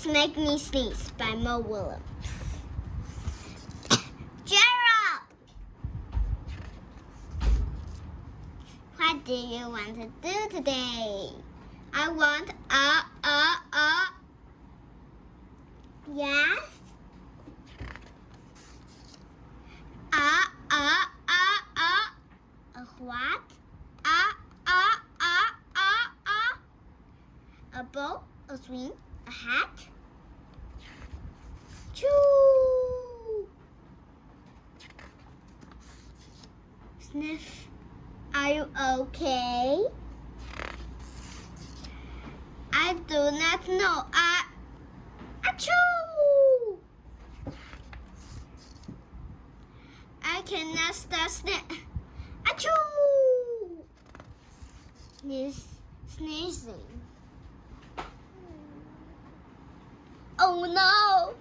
Snakes Make Me Sneeze by Mo Williams. Gerald! What do you want to do today? I want Yes? A what? A boat, a swing, a hat. Choo! Sniff. Are you okay? I do not know. Achoo! I cannot stop Achoo! Sneezing. Oh no!